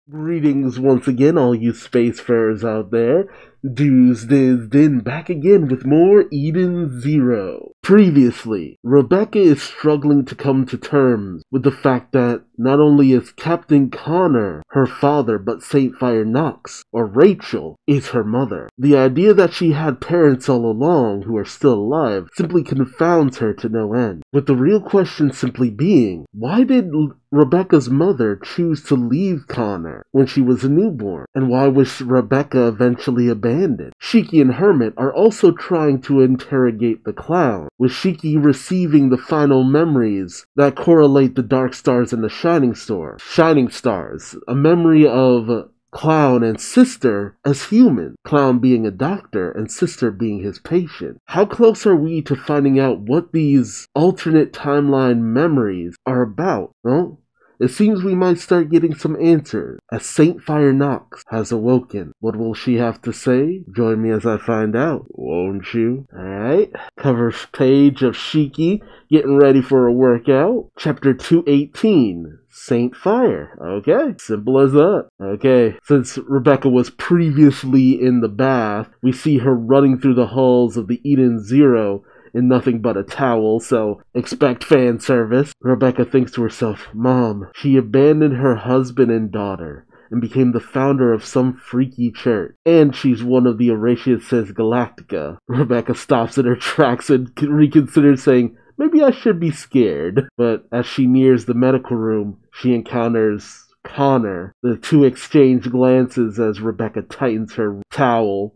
Greetings once again, all you spacefarers out there. Duuz-Diz-Din back again with more Eden Zero. Previously, Rebecca is struggling to come to terms with the fact that not only is Captain Connor her father, but Saintfire Knox, or Rachel, is her mother. The idea that she had parents all along who are still alive simply confounds her to no end, with the real question simply being, why did Rebecca's mother choose to leave Connor when she was a newborn? And why was Rebecca eventually abandoned? Shiki and Hermit are also trying to interrogate the clown, with Shiki receiving the final memories that correlate the dark stars and the shining stars, a memory of Clown and Sister as human, Clown being a doctor and Sister being his patient. How close are we to finding out what these alternate timeline memories are about? Well, it seems we might start getting some answers, as Saintfire Knox has awoken. What will she have to say? Join me as I find out, won't you? Alright, cover page of Shiki, getting ready for a workout. Chapter 218, Saintfire. Okay, simple as that. Okay, since Rebecca was previously in the bath, we see her running through the halls of the Eden Zero in nothing but a towel, so expect fan service. Rebecca thinks to herself, Mom, she abandoned her husband and daughter and became the founder of some freaky church. And she's one of the Horatius Galactica. Rebecca stops in her tracks and reconsiders, saying, maybe I should be scared. But as she nears the medical room, she encounters Connor. The two exchange glances as Rebecca tightens her towel,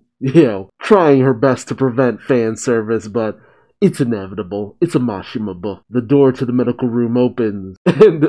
trying her best to prevent fan service, but it's inevitable. It's a Mashima book. The door to the medical room opens, and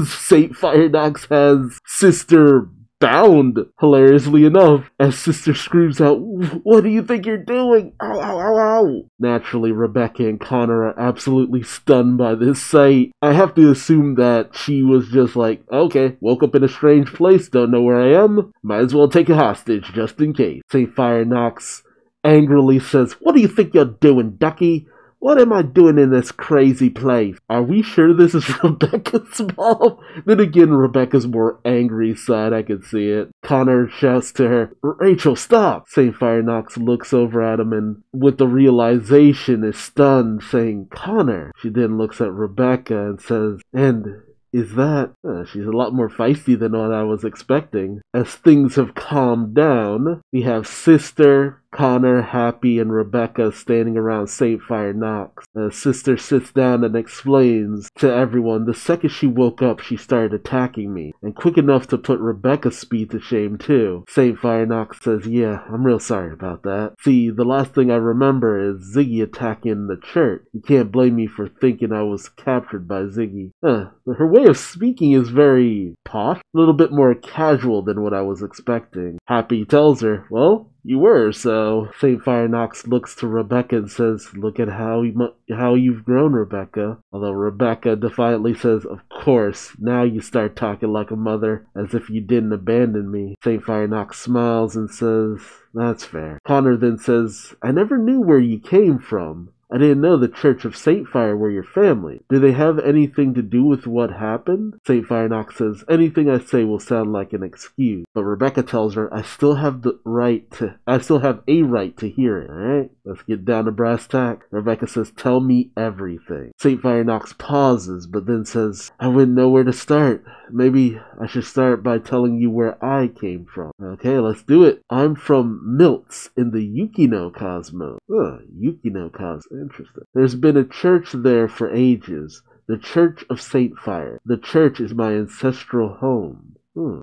Saintfire Knox has Sister bound, hilariously enough, as Sister screams out, what do you think you're doing? Ow, ow, ow, ow. Naturally, Rebecca and Connor are absolutely stunned by this sight. I have to assume that she was just like, okay, woke up in a strange place, don't know where I am, might as well take a hostage just in case. Saintfire Knox angrily says, what do you think you're doing, ducky? What am I doing in this crazy place? Are we sure this is Rebecca's mom? Then again, Rebecca's more angry side, I can see it. Connor shouts to her, Rachel, stop! Saintfire Knox looks over at him and, with the realization, is stunned, saying, Connor. She then looks at Rebecca and says, and is that? She's a lot more feisty than what I was expecting. As things have calmed down, we have Sister, Connor, Happy, and Rebecca standing around Saintfire Knox. Sister sits down and explains to everyone, the second she woke up, she started attacking me, and quick enough to put Rebecca's speed to shame too. Saintfire Knox says, yeah, I'm real sorry about that. See, the last thing I remember is Ziggy attacking the church. You can't blame me for thinking I was captured by Ziggy. Her way of speaking is very posh, a little bit more casual than what I was expecting. Happy tells her, well, you were, so Saintfire Knox looks to Rebecca and says, look at how you've grown, Rebecca. Although Rebecca defiantly says, of course, now you start talking like a mother, as if you didn't abandon me. Saintfire Knox smiles and says, that's fair. Connor then says, I never knew where you came from. I didn't know the Church of Saintfire were your family. Do they have anything to do with what happened? Saintfire Knox says, anything I say will sound like an excuse. But Rebecca tells her, I still have a right to hear it, alright? Let's get down to brass tack. Rebecca says, tell me everything. Saintfire Knox pauses, but then says, I wouldn't know where to start. Maybe I should start by telling you where I came from. Okay, let's do it. I'm from Miltz in the Yukino Cosmos. Yukino Cosmos. Interesting. There's been a church there for ages. The Church of Saintfire. The church is my ancestral home.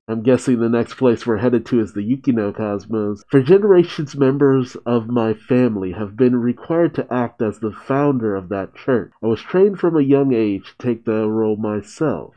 I'm guessing the next place we're headed to is the Yukino Cosmos. For generations, members of my family have been required to act as the founder of that church. I was trained from a young age to take the role myself.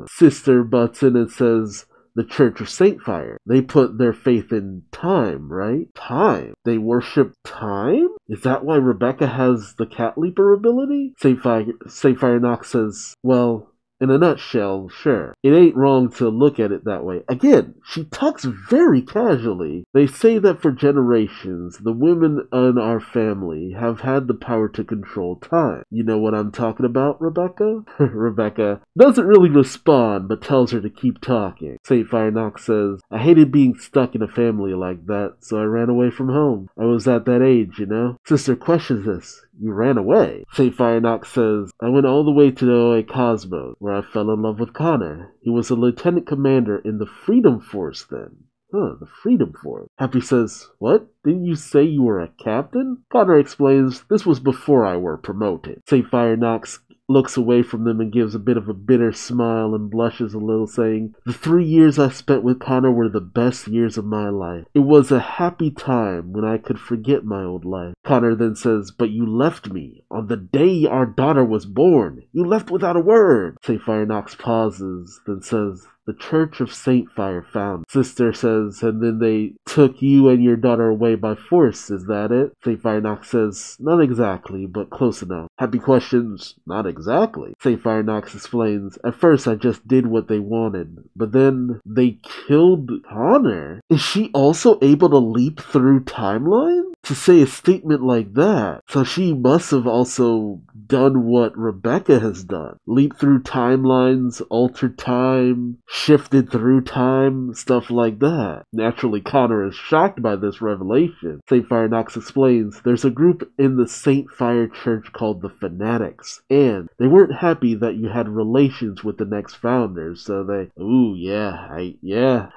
Sister butts in and says, the Church of Saintfire. They put their faith in time, right? Time? They worship time? Is that why Rebecca has the cat leaper ability? Saintfire Knox says, well, In a nutshell, sure. It ain't wrong to look at it that way. Again, she talks very casually. They say that for generations, the women in our family have had the power to control time. You know what I'm talking about, Rebecca? Rebecca doesn't really respond, but tells her to keep talking. Saintfire Knox says, I hated being stuck in a family like that, so I ran away from home. I was at that age, you know? Sister questions this. You ran away? Saintfire Knox says, I went all the way to the OA Cosmos, where I fell in love with Connor. He was a lieutenant commander in the Freedom Force then. The Freedom Force. Happy says, what? Didn't you say you were a captain? Connor explains, this was before I were promoted. Saintfire Knox looks away from them and gives a bit of a bitter smile and blushes a little, saying, the 3 years I spent with Connor were the best years of my life. It was a happy time when I could forget my old life. Connor then says, but you left me. On the day our daughter was born. You left without a word. Saintfire Knox pauses, then says, the Church of Saintfire found. Sister says, and then they took you and your daughter away by force, is that it? Saintfire Knox says, not exactly, but close enough. Happy questions, not exactly. Saintfire Knox explains, at first I just did what they wanted, but then they killed Connor. Is she also able to leap through timelines? To say a statement like that, so she must have also done what Rebecca has done. Leap through timelines, altered time, shifted through time, stuff like that. Naturally, Connor is shocked by this revelation. Saintfire Knox explains, there's a group in the Saintfire Church called the Fanatics, and they weren't happy that you had relations with the next founders, so they,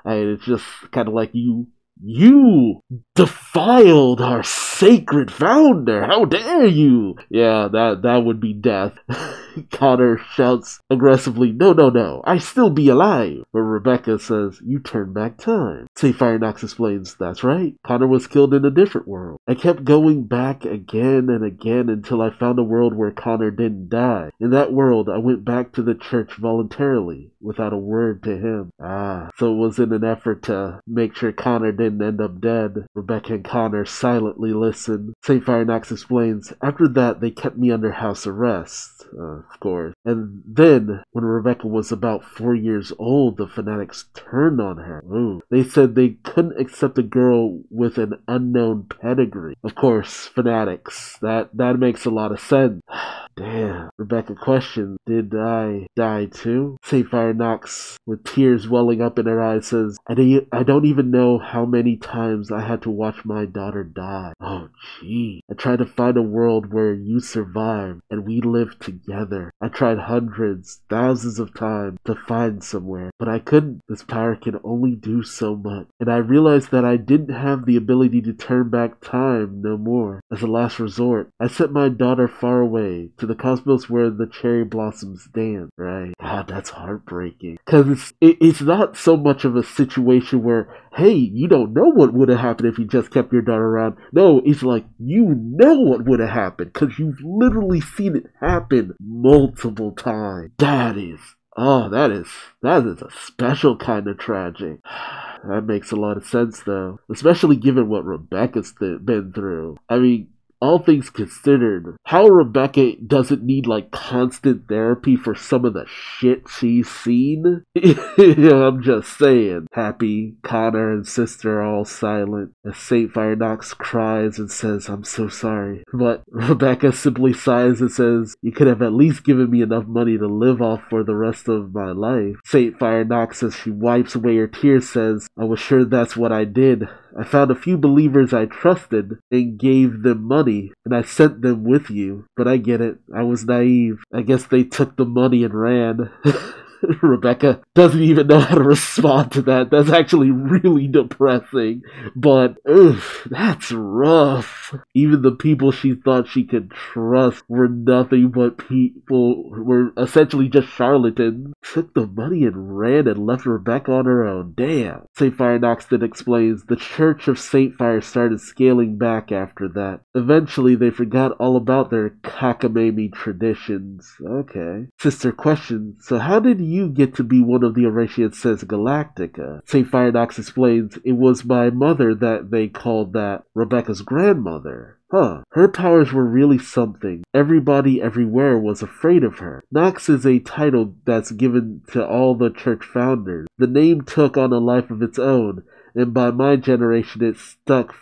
it's just kind of like you defiled our sacred founder! How dare you! Yeah, that would be death. Connor shouts aggressively, no, I still be alive. But Rebecca says, you turned back time. Saintfire Knox explains, that's right. Connor was killed in a different world. I kept going back again and again until I found a world where Connor didn't die. In that world, I went back to the church voluntarily, without a word to him. So it was in an effort to make sure Connor didn't end up dead. Rebecca and Connor silently listen. Saintfire Knox explains, after that, they kept me under house arrest. Of course. And then, when Rebecca was about 4 years old, the Fanatics turned on her. They said they couldn't accept a girl with an unknown pedigree. Of course, Fanatics. That makes a lot of sense. Damn. Rebecca questions, did I die too? Saintfire Knox, with tears welling up in her eyes, says, I don't even know how many times I had to watch my daughter die. Oh, gee. I tried to find a world where you survived and we lived together. I tried hundreds, thousands of times to find somewhere, but I couldn't. This power can only do so much. And I realized that I didn't have the ability to turn back time no more. As a last resort, I sent my daughter far away to the cosmos where the cherry blossoms dance, right? God, that's heartbreaking. Because it's not so much of a situation where, hey, you don't know what would have happened if you just kept your daughter around. No, it's like, you know what would have happened, because you've literally seen it happen multiple times. That is a special kind of tragic. That makes a lot of sense, though. Especially given what Rebecca's been through. I mean, all things considered, how Rebecca doesn't need, constant therapy for some of the shit she's seen? I'm just saying. Happy, Connor, and sister are all silent as Saintfire Knox cries and says, I'm so sorry. But Rebecca simply sighs and says, you could have at least given me enough money to live off for the rest of my life. Saintfire Knox, as she wipes away her tears, says, I was sure that's what I did. I found a few believers I trusted and gave them money, and I sent them with you. But I get it. I was naive. I guess they took the money and ran. Rebecca doesn't even know how to respond to that. That's actually really depressing. But, that's rough. Even the people she thought she could trust were nothing but were essentially just charlatans. Took the money and ran and left Rebecca on her own. Damn. Saintfire Knox then explains, the Church of Saintfire started scaling back after that. Eventually, they forgot all about their cockamamie traditions. Okay. Sister questions, so how did you get to be one of the Oratians says Galactica? Saintfire Knox explains, it was my mother that they called that Rebecca's grandmother. Her powers were really something. Everybody everywhere was afraid of her. Nox is a title that's given to all the church founders. The name took on a life of its own, and by my generation it struck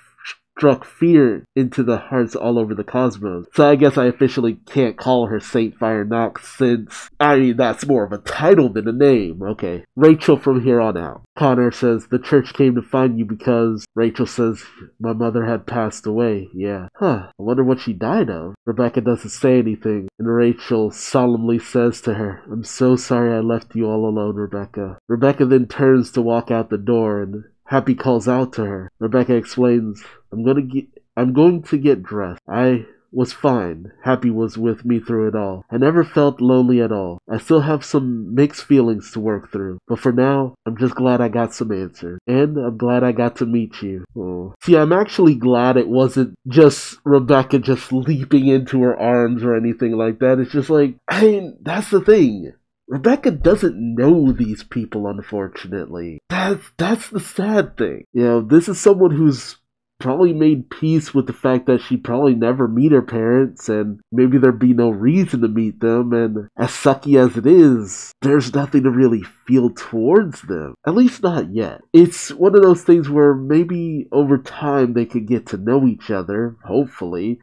fear into the hearts all over the cosmos. So I guess I officially can't call her Saintfire Nox since, that's more of a title than a name. Okay. Rachel from here on out. Connor says, the church came to find you because... Rachel says, my mother had passed away. Yeah. I wonder what she died of. Rebecca doesn't say anything, and Rachel solemnly says to her, I'm so sorry I left you all alone, Rebecca. Rebecca then turns to walk out the door, and Happy calls out to her. Rebecca explains, I'm going to get dressed. I was fine. Happy was with me through it all. I never felt lonely at all. I still have some mixed feelings to work through. But for now, I'm just glad I got some answers. And I'm glad I got to meet you. Oh. See, I'm actually glad it wasn't just Rebecca just leaping into her arms or anything like that. It's just like, that's the thing. Rebecca doesn't know these people, unfortunately. That's the sad thing. This is someone who's probably made peace with the fact that she probably never meet her parents, and maybe there'd be no reason to meet them, and as sucky as it is, there's nothing to really feel towards them. At least not yet. It's one of those things where maybe over time they could get to know each other, hopefully.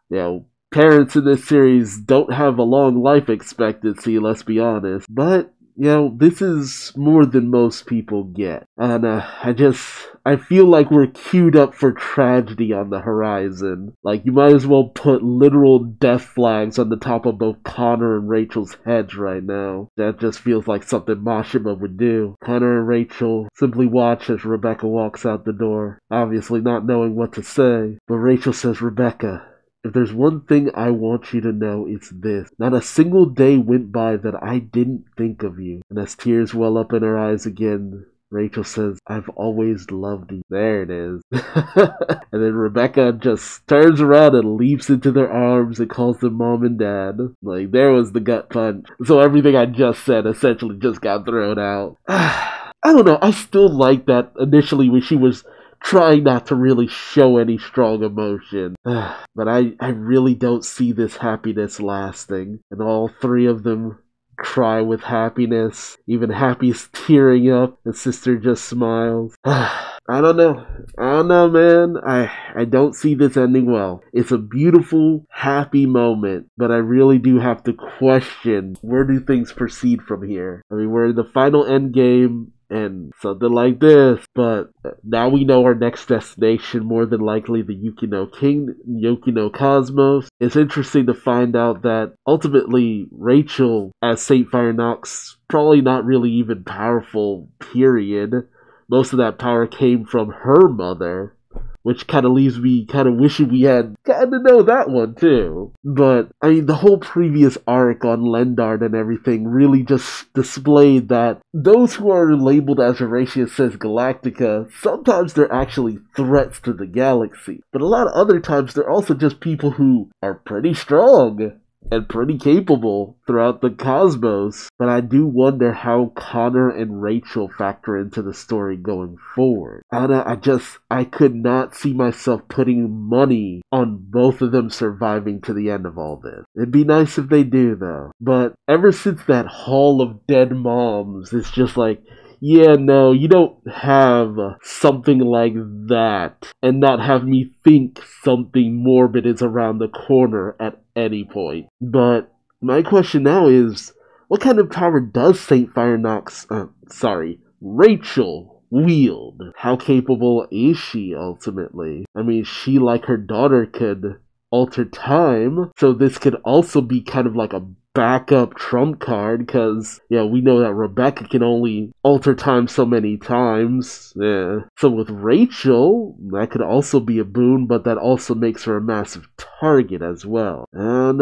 Parents in this series don't have a long life expectancy, let's be honest. But, this is more than most people get. And I feel like we're queued up for tragedy on the horizon. Like, you might as well put literal death flags on the top of both Connor and Rachel's heads right now. That just feels like something Mashima would do. Connor and Rachel simply watch as Rebecca walks out the door, obviously not knowing what to say. But Rachel says, Rebecca, if there's one thing I want you to know, it's this. Not a single day went by that I didn't think of you. And as tears well up in her eyes again, Rachel says, I've always loved you. There it is. And then Rebecca just turns around and leaps into their arms and calls them mom and dad. Like, there was the gut punch. So everything I just said essentially just got thrown out. I don't know. I still like that initially when she was trying not to really show any strong emotion. But I really don't see this happiness lasting. And all three of them cry with happiness. Even Happy's tearing up, and Sister just smiles. I don't know, man. I don't see this ending well. It's a beautiful, happy moment, but I really do have to question, where do things proceed from here? We're in the final end game, and something like this, but now we know our next destination, more than likely the Yukino Cosmos. It's interesting to find out that ultimately Rachel, as Saintfire Nox, probably not really even powerful, period. Most of that power came from her mother, which kind of leaves me kind of wishing we had gotten to know that one too. But, the whole previous arc on Lendard and everything really just displayed that those who are labeled as Horatio Says Galactica, sometimes they're actually threats to the galaxy. But a lot of other times they're also just people who are pretty strong and pretty capable throughout the cosmos. But I do wonder how Connor and Rachel factor into the story going forward. I could not see myself putting money on both of them surviving to the end of all this. It'd be nice if they do, though. But ever since that Hall of Dead Moms, it's just like, yeah, no, you don't have something like that and not have me think something morbid is around the corner at any point. But my question now is, what kind of power does Rachel wield? How capable is she ultimately? She, like her daughter, could alter time, so this could also be kind of like a backup trump card, because we know that Rebecca can only alter time so many times. So with Rachel, that could also be a boon, but that also makes her a massive target as well. And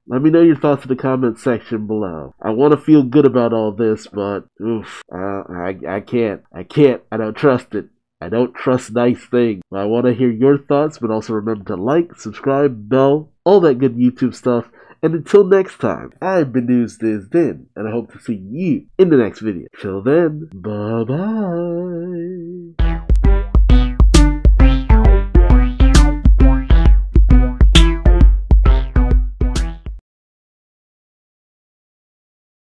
let me know your thoughts in the comment section below. I want to feel good about all this, but I can't. I don't trust it. I don't trust nice things. I want to hear your thoughts, but also remember to like, subscribe, bell, all that good YouTube stuff. And until next time, I've been Duuz-Diz-Din, and I hope to see you in the next video. Till then, bye-bye.